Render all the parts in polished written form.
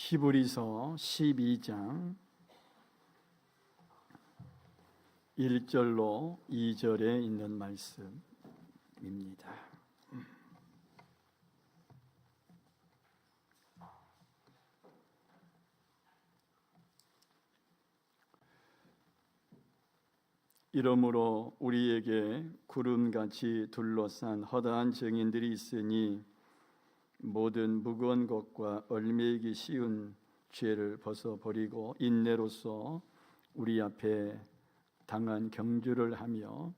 히브리서 12장 1절로 2절에 있는 말씀입니다. 이러므로 우리에게 구름같이 둘러싼 허다한 증인들이 있으니 모든 무거운 것과 얽매이기 쉬운 죄를 벗어버리고 인내로써 우리 앞에 당한 경주를 하며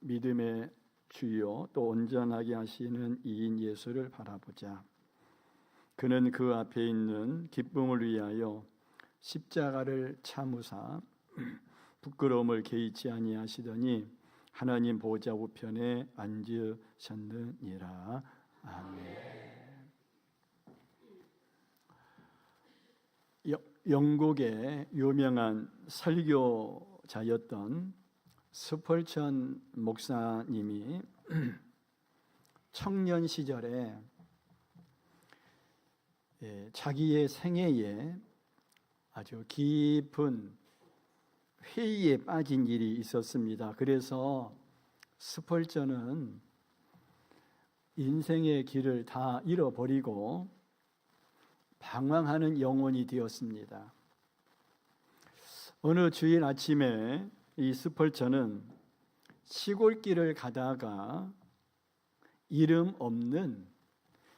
믿음의 주요 또 온전하게 하시는 이인 예수를 바라보자. 그는 그 앞에 있는 기쁨을 위하여 십자가를 참으사 부끄러움을 개의치 아니하시더니 하나님 보좌 우편에 앉으셨느니라. 아멘. 영국의 유명한 설교자였던 스펄전 목사님이 청년 시절에 자기의 생애에 아주 깊은 회의에 빠진 일이 있었습니다. 그래서 스펄전은 인생의 길을 다 잃어버리고 방황하는 영혼이 되었습니다. 어느 주일 아침에 이 스펄전은 시골길을 가다가 이름 없는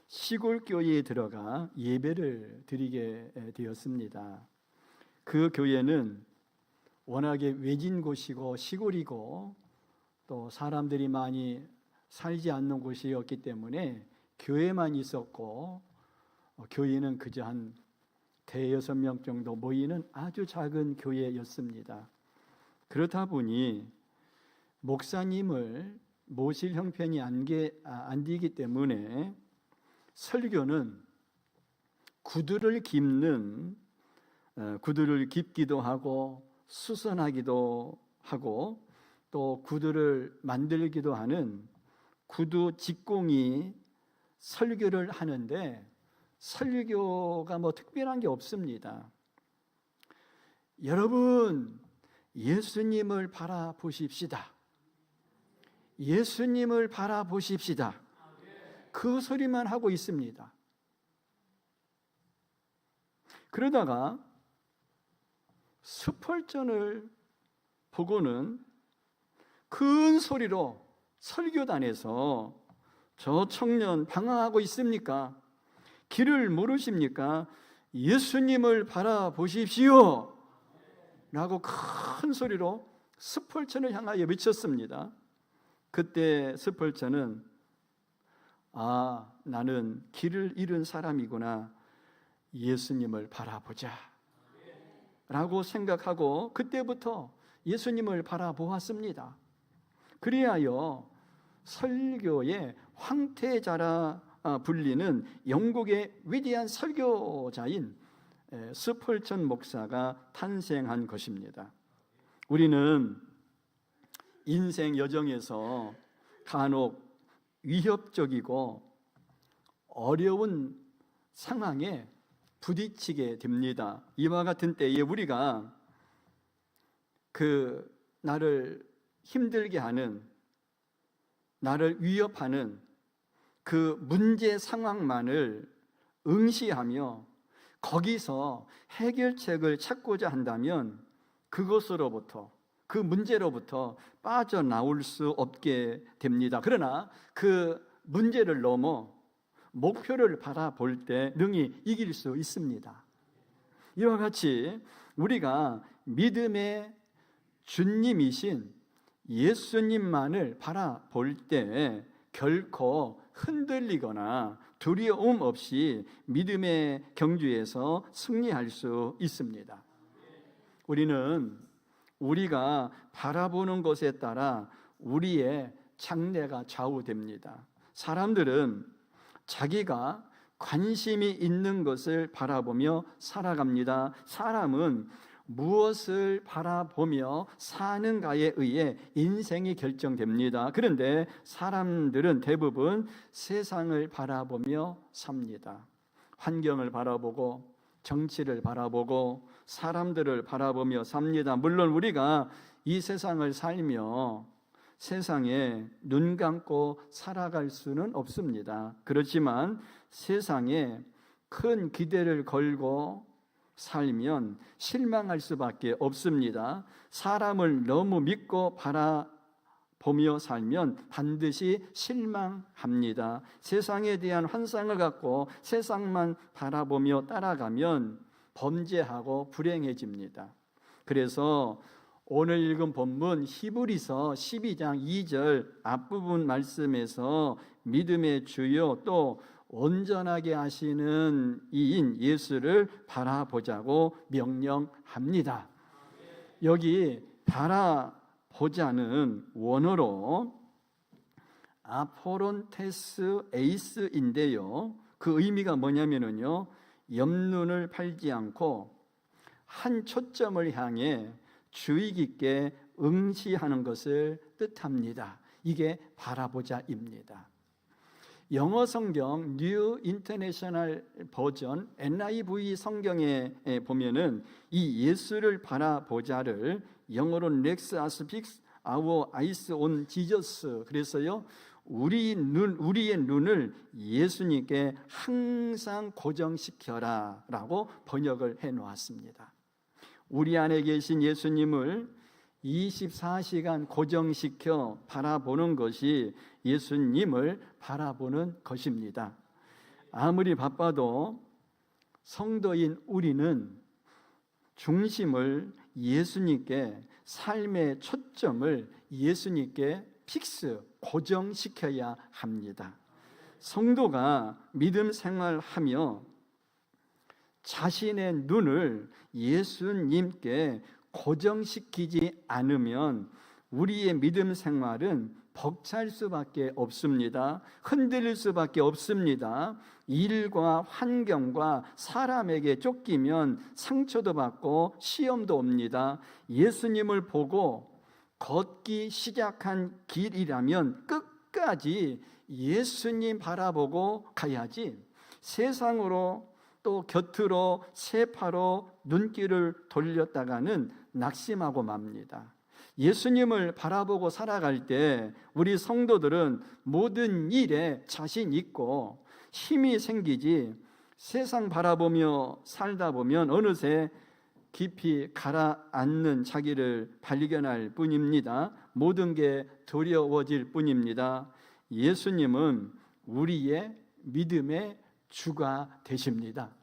시골교회에 들어가 예배를 드리게 되었습니다. 그 교회는 워낙에 외진 곳이고 시골이고 또 사람들이 많이 살지 않는 곳이었기 때문에 교회만 있었고 교인은 그저 한 대여섯 명 정도 모이는 아주 작은 교회였습니다. 그렇다 보니 목사님을 모실 형편이 안 되기 때문에 설교는 구두를 깁기도 하고 수선하기도 하고 또 구두를 만들기도 하는 구두 직공이 설교를 하는데 설교가 특별한 게 없습니다. 여러분, 예수님을 바라보십시다. 예수님을 바라보십시다. 그 소리만 하고 있습니다. 그러다가 스펄전을 보고는 큰 소리로 설교단에서 저 청년 방황하고 있습니까? 길을 모르십니까? 예수님을 바라보십시오 라고 큰 소리로 스펄전을 향하여 외쳤습니다. 그때 스펄전은 나는 길을 잃은 사람이구나, 예수님을 바라보자 라고 생각하고 그때부터 예수님을 바라보았습니다. 그리하여 설교의 황태자라 불리는 영국의 위대한 설교자인 스펄전 목사가 탄생한 것입니다. 우리는 인생 여정에서 간혹 위협적이고 어려운 상황에 부딪히게 됩니다. 이와 같은 때에 우리가 나를 힘들게 하는, 나를 위협하는 그 문제 상황만을 응시하며 거기서 해결책을 찾고자 한다면 그것으로부터, 그 문제로부터 빠져나올 수 없게 됩니다. 그러나 그 문제를 넘어 목표를 바라볼 때 능히 이길 수 있습니다. 이와 같이 우리가 믿음의 주님이신 예수님만을 바라볼 때 결코 흔들리거나 두려움 없이 믿음의 경주에서 승리할 수 있습니다. 우리는 우리가 바라보는 것에 따라 우리의 장래가 좌우됩니다. 사람들은 자기가 관심이 있는 것을 바라보며 살아갑니다. 사람은 무엇을 바라보며 사는가에 의해 인생이 결정됩니다. 그런데 사람들은 대부분 세상을 바라보며 삽니다. 환경을 바라보고 정치를 바라보고 사람들을 바라보며 삽니다. 물론 우리가 이 세상을 살며 세상에 눈 감고 살아갈 수는 없습니다. 그렇지만 세상에 큰 기대를 걸고 살면 실망할 수밖에 없습니다. 사람을 너무 믿고 바라보며 살면 반드시 실망합니다. 세상에 대한 환상을 갖고 세상만 바라보며 따라가면 범죄하고 불행해집니다. 그래서 오늘 읽은 본문 히브리서 12장 2절 앞부분 말씀에서 믿음의 주요 또 온전하게 하시는 이인 예수를 바라보자고 명령합니다. 여기 바라보자는 원어로 아포론테스 에이스인데요, 그 의미가 뭐냐면요, 옆눈을 팔지 않고 한 초점을 향해 주의 깊게 응시하는 것을 뜻합니다. 이게 바라보자입니다. 영어 성경 뉴 인터내셔널 버전 NIV 성경에 보면은 이 예수를 바라보자를 영어로 Next us fix our eyes on Jesus, 그래서요 우리의 눈을 예수님께 항상 고정시켜라 라고 번역을 해 놓았습니다. 우리 안에 계신 예수님을 24시간 고정시켜 바라보는 것이 예수님을 바라보는 것입니다. 아무리 바빠도 성도인 우리는 중심을 예수님께, 삶의 초점을 예수님께 고정시켜야 합니다. 성도가 믿음 생활하며 자신의 눈을 예수님께 고정시키지 않으면 우리의 믿음 생활은 벅찰 수밖에 없습니다. 흔들릴 수밖에 없습니다. 일과 환경과 사람에게 쫓기면 상처도 받고 시험도 옵니다. 예수님을 보고 걷기 시작한 길이라면 끝까지 예수님 바라보고 가야지, 세상으로 또 곁으로 세파로 눈길을 돌렸다가는 낙심하고 맙니다. 예수님을 바라보고 살아갈 때 우리 성도들은 모든 일에 자신 있고 힘이 생기지, 세상 바라보며 살다 보면 어느새 깊이 가라앉는 자기를 발견할 뿐입니다. 모든 게 두려워질 뿐입니다. 예수님은 우리의 믿음의 주가 되십니다.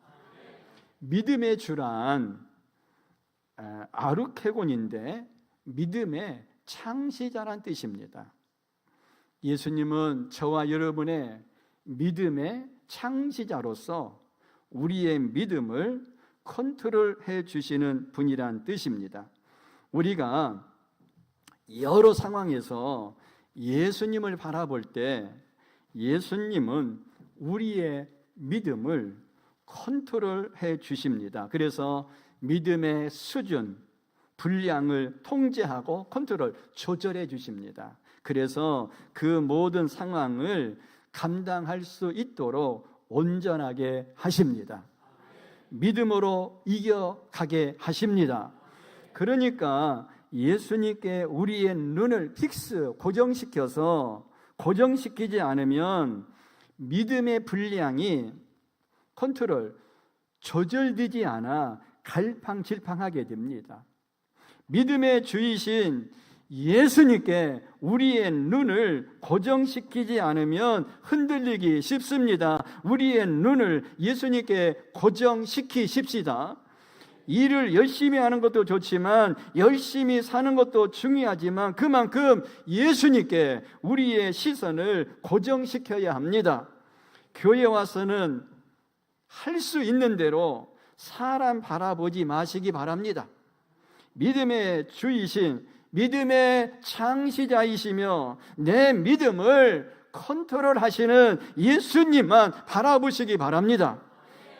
믿음의 주란 아르케곤인데 믿음의 창시자란 뜻입니다. 예수님은 저와 여러분의 믿음의 창시자로서 우리의 믿음을 컨트롤해 주시는 분이란 뜻입니다. 우리가 여러 상황에서 예수님을 바라볼 때 예수님은 우리의 믿음을 컨트롤해 주십니다. 그래서 믿음의 수준, 분량을 통제하고 컨트롤, 조절해 주십니다. 그래서 그 모든 상황을 감당할 수 있도록 온전하게 하십니다. 믿음으로 이겨가게 하십니다. 그러니까 예수님께 우리의 눈을 고정시키지 않으면 믿음의 분량이 컨트롤, 조절되지 않아 갈팡질팡하게 됩니다. 믿음의 주이신 예수님께 우리의 눈을 고정시키지 않으면 흔들리기 쉽습니다. 우리의 눈을 예수님께 고정시키십시다. 일을 열심히 하는 것도 좋지만 열심히 사는 것도 중요하지만 그만큼 예수님께 우리의 시선을 고정시켜야 합니다. 교회 와서는 할 수 있는 대로 사람 바라보지 마시기 바랍니다. 믿음의 주이신, 믿음의 창시자이시며 내 믿음을 컨트롤하시는 예수님만 바라보시기 바랍니다.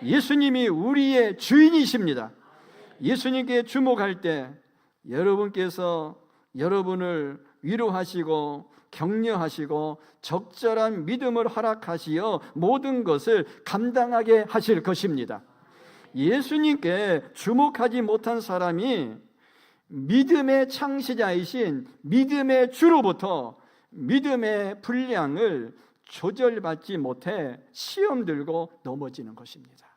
예수님이 우리의 주인이십니다. 예수님께 주목할 때 여러분께서 여러분을 위로하시고 격려하시고 적절한 믿음을 허락하시어 모든 것을 감당하게 하실 것입니다. 예수님께 주목하지 못한 사람이 믿음의 창시자이신 믿음의 주로부터 믿음의 분량을 조절받지 못해 시험 들고 넘어지는 것입니다.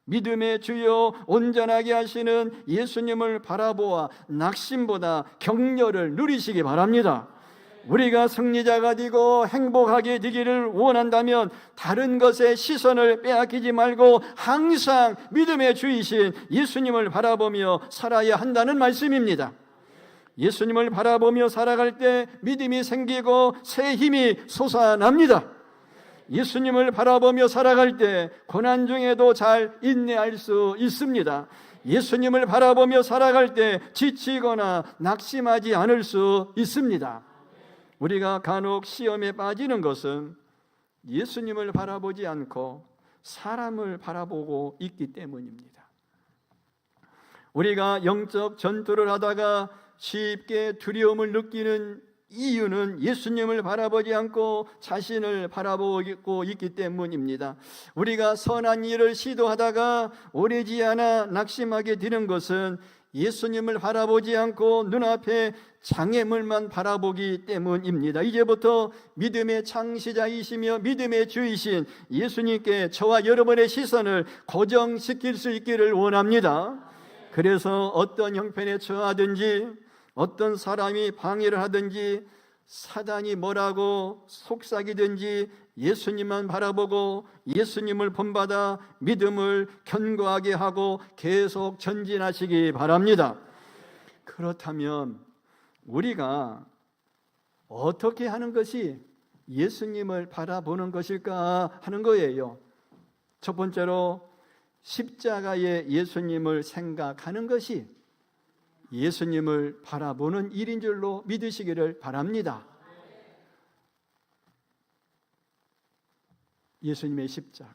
믿음의 주요 온전하게 하시는 예수님을 바라보아 낙심보다 격려를 누리시기 바랍니다. 우리가 승리자가 되고 행복하게 되기를 원한다면 다른 것에 시선을 빼앗기지 말고 항상 믿음의 주이신 예수님을 바라보며 살아야 한다는 말씀입니다. 예수님을 바라보며 살아갈 때 믿음이 생기고 새 힘이 솟아납니다. 예수님을 바라보며 살아갈 때 고난 중에도 잘 인내할 수 있습니다. 예수님을 바라보며 살아갈 때 지치거나 낙심하지 않을 수 있습니다. 우리가 간혹 시험에 빠지는 것은 예수님을 바라보지 않고 사람을 바라보고 있기 때문입니다. 우리가 영적 전투를 하다가 쉽게 두려움을 느끼는 이유는 예수님을 바라보지 않고 자신을 바라보고 있기 때문입니다. 우리가 선한 일을 시도하다가 오래지 않아 낙심하게 되는 것은 예수님을 바라보지 않고 눈앞에 장애물만 바라보기 때문입니다. 이제부터 믿음의 창시자이시며 믿음의 주이신 예수님께 저와 여러분의 시선을 고정시킬 수 있기를 원합니다. 그래서 어떤 형편에 처하든지 어떤 사람이 방해를 하든지 사단이 뭐라고 속삭이든지 예수님만 바라보고 예수님을 본받아 믿음을 견고하게 하고 계속 전진하시기 바랍니다. 그렇다면 우리가 어떻게 하는 것이 예수님을 바라보는 것일까 하는 거예요. 첫 번째로 십자가의 예수님을 생각하는 것이 예수님을 바라보는 일인 줄로 믿으시기를 바랍니다. 예수님의 십자가.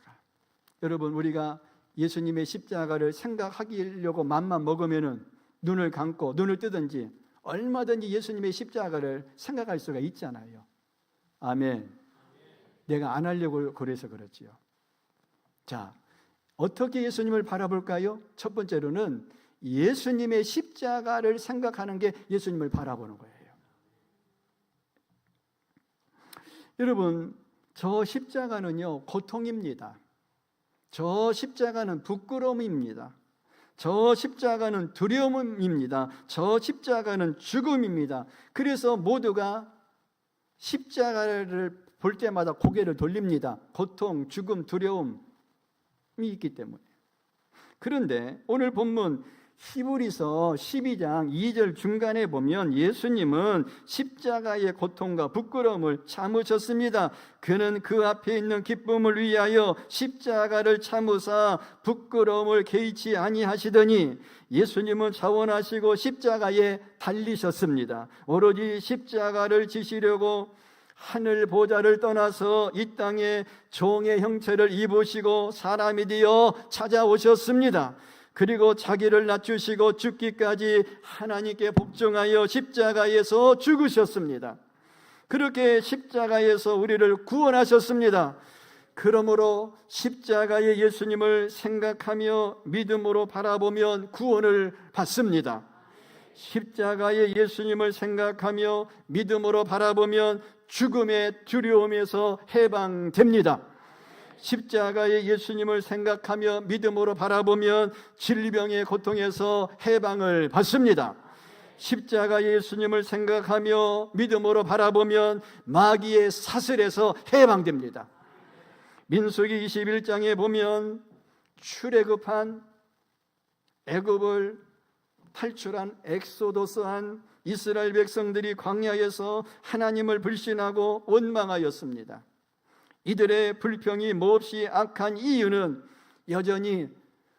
여러분, 우리가 예수님의 십자가를 생각하려고 맘만 먹으면 눈을 감고 눈을 뜨든지 얼마든지 예수님의 십자가를 생각할 수가 있잖아요. 아멘. 내가 안 하려고 그래서 그렇지요. 자, 어떻게 예수님을 바라볼까요? 첫 번째로는 예수님의 십자가를 생각하는 게 예수님을 바라보는 거예요. 여러분, 저 십자가는요, 고통입니다. 저 십자가는 부끄러움입니다. 저 십자가는 두려움입니다. 저 십자가는 죽음입니다. 그래서 모두가 십자가를 볼 때마다 고개를 돌립니다. 고통, 죽음, 두려움이 있기 때문에. 그런데 오늘 본문 히브리서 12장 2절 중간에 보면 예수님은 십자가의 고통과 부끄러움을 참으셨습니다. 그는 그 앞에 있는 기쁨을 위하여 십자가를 참으사 부끄러움을 개의치 아니하시더니 예수님은 자원하시고 십자가에 달리셨습니다. 오로지 십자가를 지시려고 하늘 보좌를 떠나서 이 땅에 종의 형체를 입으시고 사람이 되어 찾아오셨습니다. 그리고 자기를 낮추시고 죽기까지 하나님께 복종하여 십자가에서 죽으셨습니다. 그렇게 십자가에서 우리를 구원하셨습니다. 그러므로 십자가의 예수님을 생각하며 믿음으로 바라보면 구원을 받습니다. 십자가의 예수님을 생각하며 믿음으로 바라보면 죽음의 두려움에서 해방됩니다. 십자가의 예수님을 생각하며 믿음으로 바라보면 질병의 고통에서 해방을 받습니다. 십자가의 예수님을 생각하며 믿음으로 바라보면 마귀의 사슬에서 해방됩니다. 민수기 21장에 보면 출애굽한 애굽을 탈출한 엑소도스한 이스라엘 백성들이 광야에서 하나님을 불신하고 원망하였습니다. 이들의 불평이 몹시 악한 이유는 여전히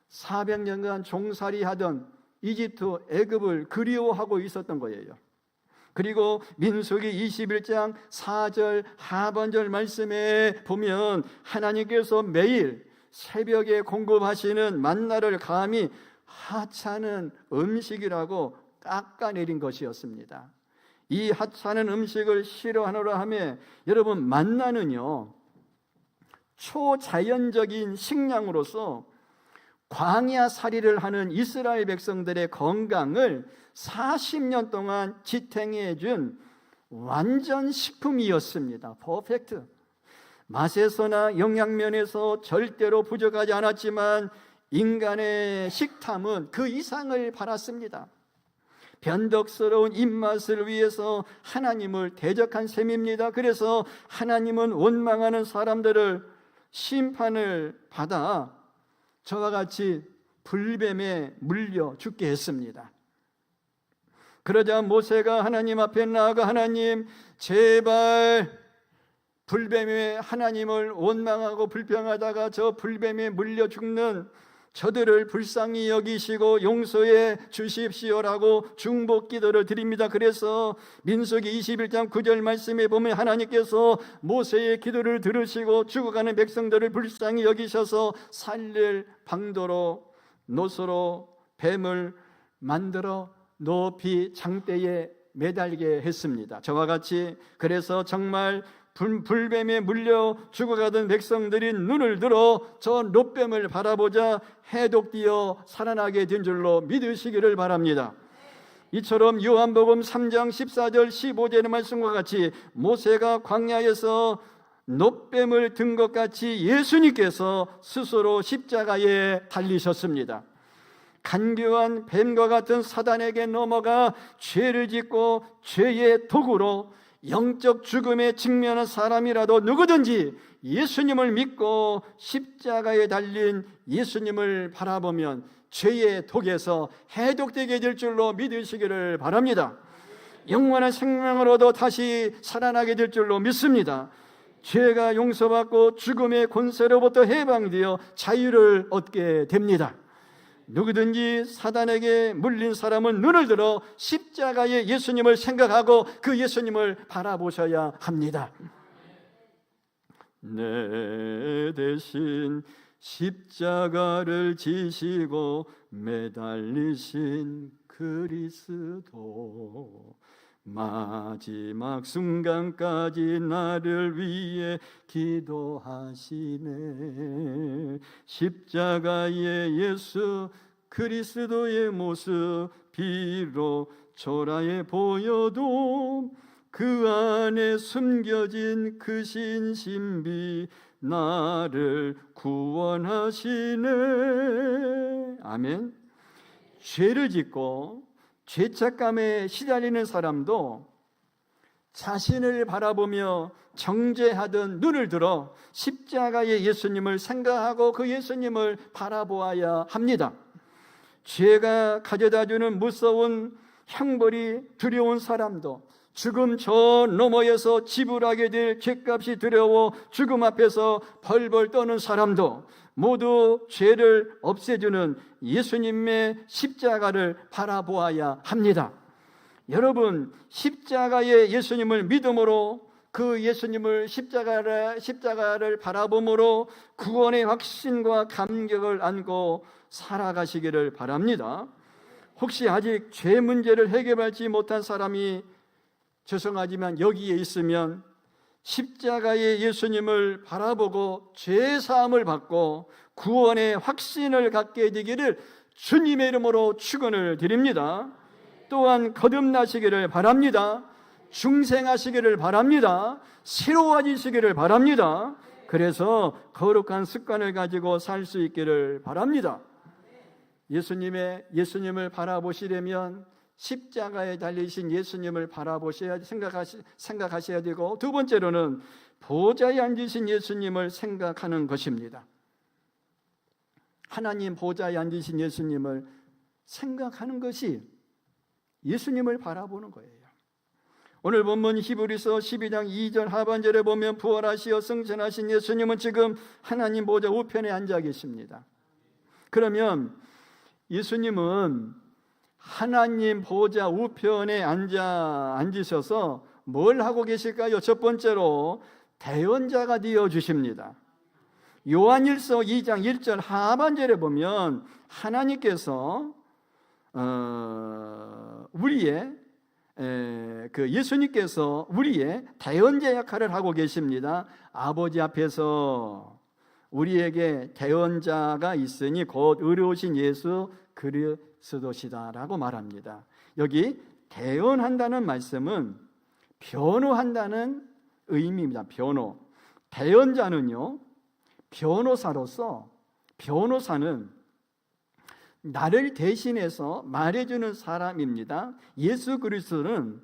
400년간 종살이하던 이집트 애굽을 그리워하고 있었던 거예요. 그리고 민수기 21장 4절 하반절 말씀에 보면 하나님께서 매일 새벽에 공급하시는 만나를 감히 하찮은 음식이라고 깎아내린 것이었습니다. 이 하찮은 음식을 싫어하노라 하며, 여러분, 만나는요 초자연적인 식량으로서 광야살이를 하는 이스라엘 백성들의 건강을 40년 동안 지탱해 준 완전 식품이었습니다. 퍼펙트. 맛에서나 영양면에서 절대로 부족하지 않았지만 인간의 식탐은 그 이상을 바랐습니다. 변덕스러운 입맛을 위해서 하나님을 대적한 셈입니다. 그래서 하나님은 원망하는 사람들을 심판을 받아 저와 같이 불뱀에 물려 죽게 했습니다. 그러자 모세가 하나님 앞에 나아가 하나님 제발 불뱀에 하나님을 원망하고 불평하다가 저 불뱀에 물려 죽는 저들을 불쌍히 여기시고 용서해 주십시오라고 중복 기도를 드립니다. 그래서 민수기 21장 9절 말씀에 보면 하나님께서 모세의 기도를 들으시고 죽어가는 백성들을 불쌍히 여기셔서 살릴 방도로 노소로 뱀을 만들어 높이 장대에 매달게 했습니다. 저와 같이 그래서 정말 불뱀에 물려 죽어가던 백성들이 눈을 들어 저 놋뱀을 바라보자 해독되어 살아나게 된 줄로 믿으시기를 바랍니다. 이처럼 요한복음 3장 14절 15절의 말씀과 같이 모세가 광야에서 놋뱀을 든 것 같이 예수님께서 스스로 십자가에 달리셨습니다. 간교한 뱀과 같은 사단에게 넘어가 죄를 짓고 죄의 도구로 영적 죽음에 직면한 사람이라도 누구든지 예수님을 믿고 십자가에 달린 예수님을 바라보면 죄의 독에서 해독되게 될 줄로 믿으시기를 바랍니다. 영원한 생명을 얻어 다시 살아나게 될 줄로 믿습니다. 죄가 용서받고 죽음의 권세로부터 해방되어 자유를 얻게 됩니다. 누구든지 사단에게 물린 사람은 눈을 들어 십자가의 예수님을 생각하고 그 예수님을 바라보셔야 합니다. 내 대신 십자가를 지시고 매달리신 그리스도 마지막 순간까지 나를 위해 기도하시네. 십자가의 예수 그리스도의 모습 비록 초라해 보여도 그 안에 숨겨진 그 신신비 나를 구원하시네. 아멘. 죄를 짓고 죄책감에 시달리는 사람도 자신을 바라보며 정죄하던 눈을 들어 십자가의 예수님을 생각하고 그 예수님을 바라보아야 합니다. 죄가 가져다주는 무서운 형벌이 두려운 사람도 죽음 저 너머에서 지불하게 될 죄값이 두려워 죽음 앞에서 벌벌 떠는 사람도 모두 죄를 없애주는 예수님의 십자가를 바라보아야 합니다. 여러분, 십자가의 예수님을 믿음으로 그 예수님을 십자가를 바라봄으로 구원의 확신과 감격을 안고 살아가시기를 바랍니다. 혹시 아직 죄 문제를 해결하지 못한 사람이 죄송하지만 여기에 있으면 십자가의 예수님을 바라보고 죄사함을 받고 구원의 확신을 갖게 되기를 주님의 이름으로 축원을 드립니다. 또한 거듭나시기를 바랍니다. 중생하시기를 바랍니다. 새로워지시기를 바랍니다. 그래서 거룩한 습관을 가지고 살 수 있기를 바랍니다. 예수님을 바라보시려면 십자가에 달리신 예수님을 바라보셔야 생각하셔야 되고, 두 번째로는 보좌에 앉으신 예수님을 생각하는 것입니다. 하나님 보좌에 앉으신 예수님을 생각하는 것이 예수님을 바라보는 거예요. 오늘 본문 히브리서 12장 2절 하반절에 보면 부활하시어 승천하신 예수님은 지금 하나님 보좌 우편에 앉아 계십니다. 그러면 예수님은 하나님 보좌 우편에 앉으셔서 뭘 하고 계실까요? 첫 번째로 대언자가 되어 주십니다. 요한일서 2장 1절 하반절에 보면 하나님께서 예수님께서 우리의 대언자 역할을 하고 계십니다. 아버지 앞에서 우리에게 대언자가 있으니 곧 의로우신 예수 그리스도시다라고 말합니다. 여기 대언한다는 말씀은 변호한다는 의미입니다. 변호. 대언자는요, 변호사는 나를 대신해서 말해주는 사람입니다. 예수 그리스도는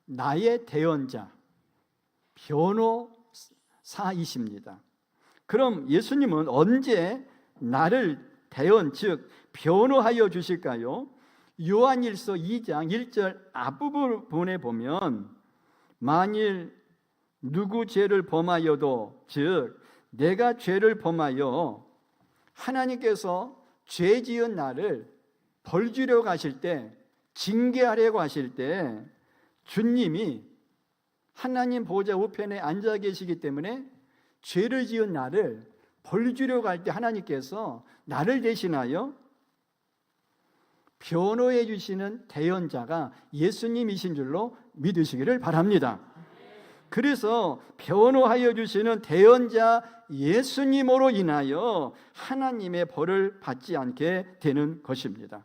나의 대언자, 변호사이십니다. 그럼 예수님은 언제 나를 대언, 즉 변호하여 주실까요? 요한일서 2장 1절 앞부분에 보면 만일 누구 죄를 범하여도, 즉 내가 죄를 범하여 하나님께서 죄 지은 나를 벌 주려고 하실 때, 징계하려고 하실 때 주님이 하나님 보좌 우편에 앉아 계시기 때문에 죄를 지은 나를 벌 주려고 할 때 하나님께서 나를 대신하여 변호해 주시는 대언자가 예수님이신 줄로 믿으시기를 바랍니다. 그래서 변호하여 주시는 대언자 예수님으로 인하여 하나님의 벌을 받지 않게 되는 것입니다.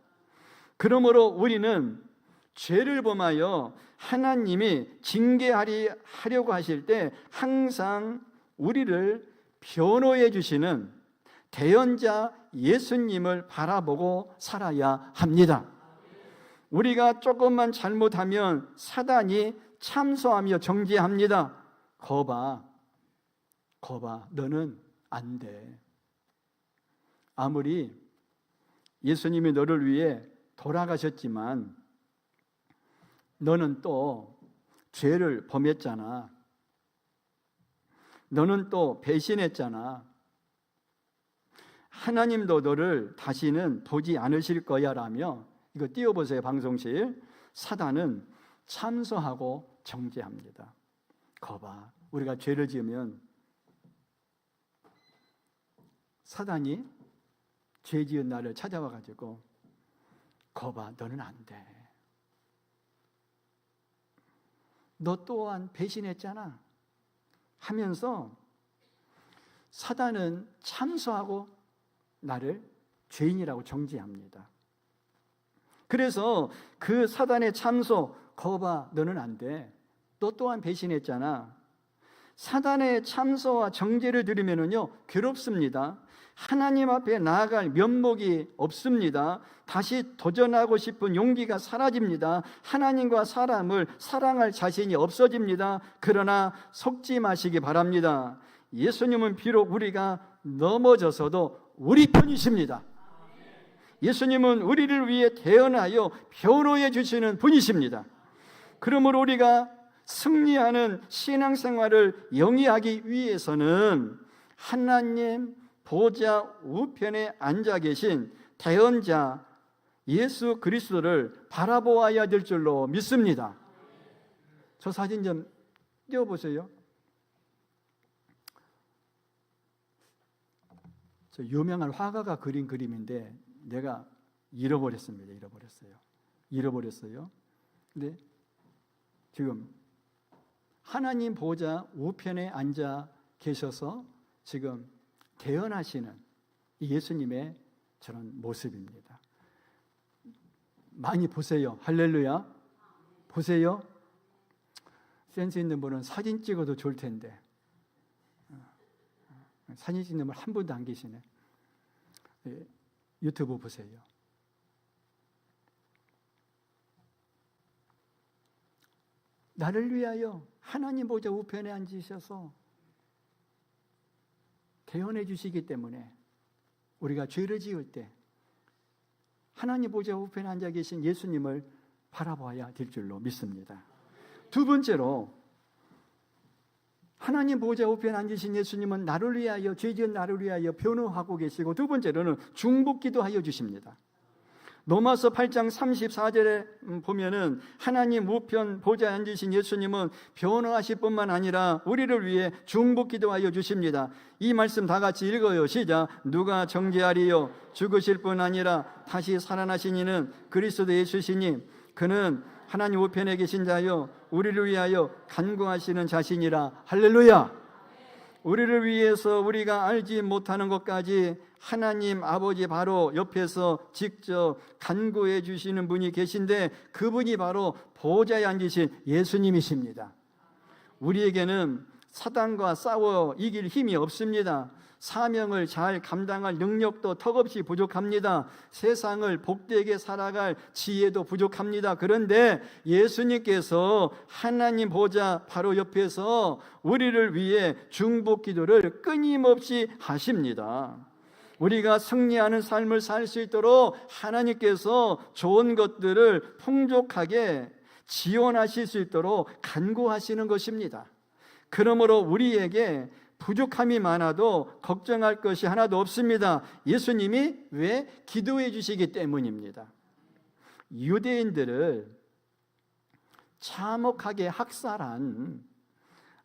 그러므로 우리는 죄를 범하여 하나님이 징계하려고 하실 때 항상 우리를 변호해 주시는 대언자 예수님을 바라보고 살아야 합니다. 우리가 조금만 잘못하면 사단이 참소하며 정죄합니다. 거봐, 너는 안 돼. 아무리 예수님이 너를 위해 돌아가셨지만 너는 또 죄를 범했잖아. 너는 또 배신했잖아. 하나님도 너를 다시는 보지 않으실 거야 라며, 이거 띄워보세요. 방송실. 사단은 참소하고 정죄합니다. 거봐, 우리가 죄를 지으면 사단이 죄 지은 나를 찾아와 가지고 거봐, 너는 안 돼. 너 또한 배신했잖아 하면서 사단은 참소하고 나를 죄인이라고 정죄합니다. 그래서 그 사단의 참소, 거봐, 너는 안 돼. 너 또한 배신했잖아. 사단의 참소와 정죄를 들으면은요, 괴롭습니다. 하나님 앞에 나아갈 면목이 없습니다. 다시 도전하고 싶은 용기가 사라집니다. 하나님과 사람을 사랑할 자신이 없어집니다. 그러나 속지 마시기 바랍니다. 예수님은 비록 우리가 넘어져서도 우리 편이십니다. 예수님은 우리를 위해 대언하여 변호해 주시는 분이십니다. 그러므로 우리가 승리하는 신앙생활을 영위하기 위해서는 하나님 보좌 우편에 앉아 계신 대언자 예수 그리스도를 바라보아야 될 줄로 믿습니다. 저 사진 좀 띄워보세요. 저 유명한 화가가 그린 그림인데 내가 잃어버렸습니다. 잃어버렸어요. 근데 지금 하나님 보좌 우편에 앉아 계셔서 지금 대언하시는 예수님의 저런 모습입니다. 많이 보세요. 할렐루야. 보세요. 센스 있는 분은 사진 찍어도 좋을 텐데 사진 찍는 분 한 분도 안 계시네. 유튜브 보세요. 나를 위하여 하나님 보좌 우편에 앉으셔서 대언해 주시기 때문에 우리가 죄를 지을 때 하나님 보좌 우편에 앉아 계신 예수님을 바라봐야 될 줄로 믿습니다. 두 번째로 하나님 보좌 우편에 앉으신 예수님은 나를 위하여, 죄 지은 나를 위하여 변호하고 계시고, 두 번째로는 중보기도하여 주십니다. 로마서 8장 34절에 보면은 하나님 우편 보좌에 앉으신 예수님은 변호하실 뿐만 아니라 우리를 위해 중보기도하여 주십니다. 이 말씀 다 같이 읽어요. 시작. 누가 정죄하리요? 죽으실 뿐 아니라 다시 살아나신 이는 그리스도 예수시니 그는 하나님 우편에 계신 자요 우리를 위하여 간구하시는 자신이라. 할렐루야. 우리를 위해서 우리가 알지 못하는 것까지 하나님 아버지 바로 옆에서 직접 간구해 주시는 분이 계신데, 그분이 바로 보좌에 앉으신 예수님이십니다. 우리에게는 사단과 싸워 이길 힘이 없습니다. 사명을 잘 감당할 능력도 턱없이 부족합니다. 세상을 복되게 살아갈 지혜도 부족합니다. 그런데 예수님께서 하나님 보좌 바로 옆에서 우리를 위해 중보 기도를 끊임없이 하십니다. 우리가 승리하는 삶을 살 수 있도록 하나님께서 좋은 것들을 풍족하게 지원하실 수 있도록 간구하시는 것입니다. 그러므로 우리에게 부족함이 많아도 걱정할 것이 하나도 없습니다. 예수님이 왜? 기도해 주시기 때문입니다. 유대인들을 참혹하게 학살한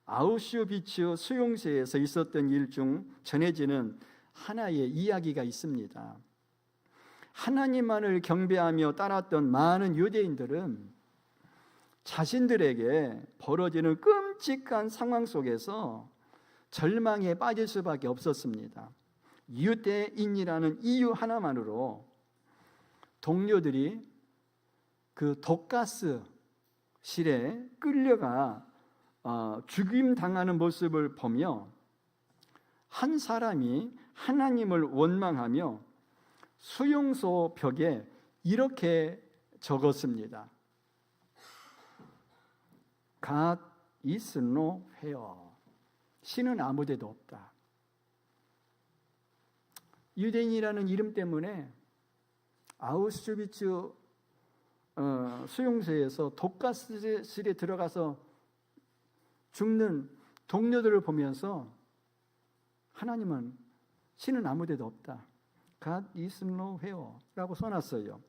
아우슈비츠 수용소에서 있었던 일 중 전해지는 하나의 이야기가 있습니다. 하나님만을 경배하며 따랐던 많은 유대인들은 자신들에게 벌어지는 끔찍한 상황 속에서 절망에 빠질 수밖에 없었습니다. 유대인이라는 이유 하나만으로 동료들이 그 독가스실에 끌려가 죽임당하는 모습을 보며 한 사람이 하나님을 원망하며 수용소 벽에 이렇게 적었습니다. God is nowhere. 신은 아무데도 없다. 유대인이라는 이름 때문에 아우슈비츠 수용소에서 독가스실에 들어가서 죽는 동료들을 보면서 하나님은, 신은 아무데도 없다. God is nowhere 라고 써놨어요.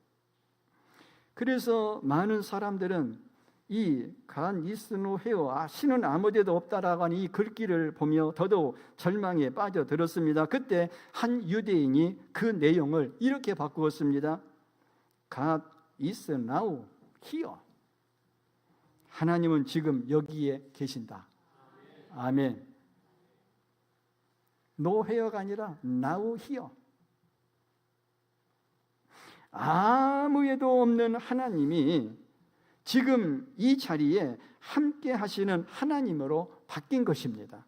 그래서 많은 사람들은 이 God is nowhere, 신은 아무데도 없다라고 하는 이 글귀를 보며 더더욱 절망에 빠져들었습니다. 그때 한 유대인이 그 내용을 이렇게 바꾸었습니다. God is now here. 하나님은 지금 여기에 계신다. 아멘. nowhere가 아니라 now here. 아무 예도 없는 하나님이 지금 이 자리에 함께 하시는 하나님으로 바뀐 것입니다.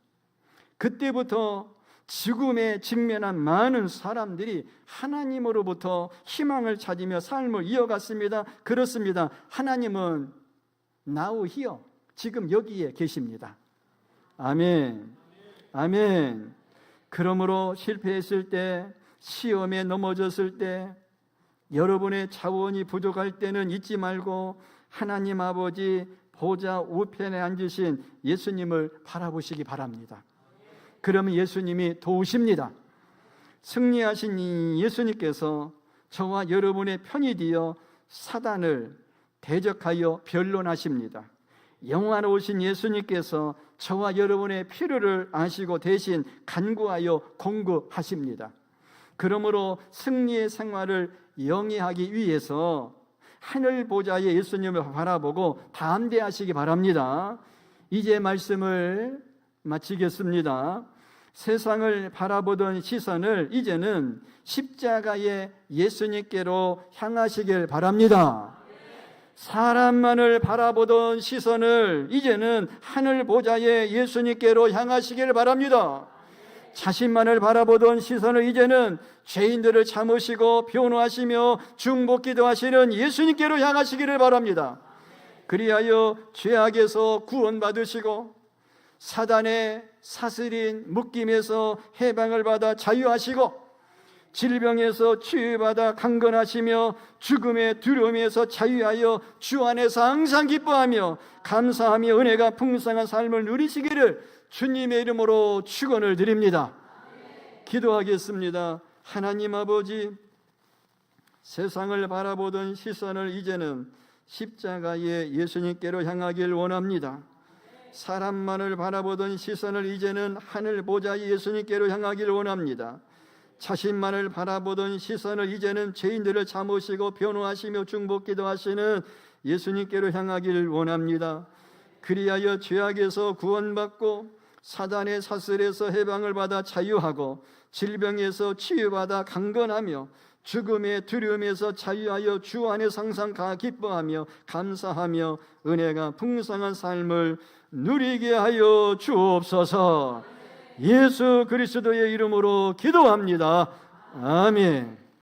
그때부터 죽음에 직면한 많은 사람들이 하나님으로부터 희망을 찾으며 삶을 이어갔습니다. 그렇습니다. 하나님은 now here, 지금 여기에 계십니다. 아멘. 아멘. 그러므로 실패했을 때, 시험에 넘어졌을 때, 여러분의 자원이 부족할 때는 잊지 말고 하나님 아버지 보좌 우편에 앉으신 예수님을 바라보시기 바랍니다. 그러면 예수님이 도우십니다. 승리하신 이 예수님께서 저와 여러분의 편이 되어 사단을 대적하여 변론하십니다. 영화로우신 예수님께서 저와 여러분의 필요를 아시고 대신 간구하여 공급하십니다. 그러므로 승리의 생활을 영위하기 위해서 하늘 보좌의 예수님을 바라보고 담대하시기 바랍니다. 이제 말씀을 마치겠습니다. 세상을 바라보던 시선을 이제는 십자가의 예수님께로 향하시길 바랍니다. 사람만을 바라보던 시선을 이제는 하늘 보좌의 예수님께로 향하시길 바랍니다. 자신만을 바라보던 시선을 이제는 죄인들을 참으시고 변호하시며 중보기도 하시는 예수님께로 향하시기를 바랍니다. 그리하여 죄악에서 구원받으시고 사단의 사슬인 묶임에서 해방을 받아 자유하시고 질병에서 치유받아 강건하시며 죽음의 두려움에서 자유하여 주 안에서 항상 기뻐하며 감사하며 은혜가 풍성한 삶을 누리시기를 주님의 이름으로 축원을 드립니다. 기도하겠습니다. 하나님 아버지, 세상을 바라보던 시선을 이제는 십자가의 예수님께로 향하길 원합니다. 사람만을 바라보던 시선을 이제는 하늘 보좌의 예수님께로 향하길 원합니다. 자신만을 바라보던 시선을 이제는 죄인들을 참으시고 변호하시며 중보기도 하시는 예수님께로 향하길 원합니다. 그리하여 죄악에서 구원받고 사단의 사슬에서 해방을 받아 자유하고 질병에서 치유받아 강건하며 죽음의 두려움에서 자유하여 주 안에서 항상 기뻐하며 감사하며 은혜가 풍성한 삶을 누리게 하여 주옵소서. 예수 그리스도의 이름으로 기도합니다. 아멘.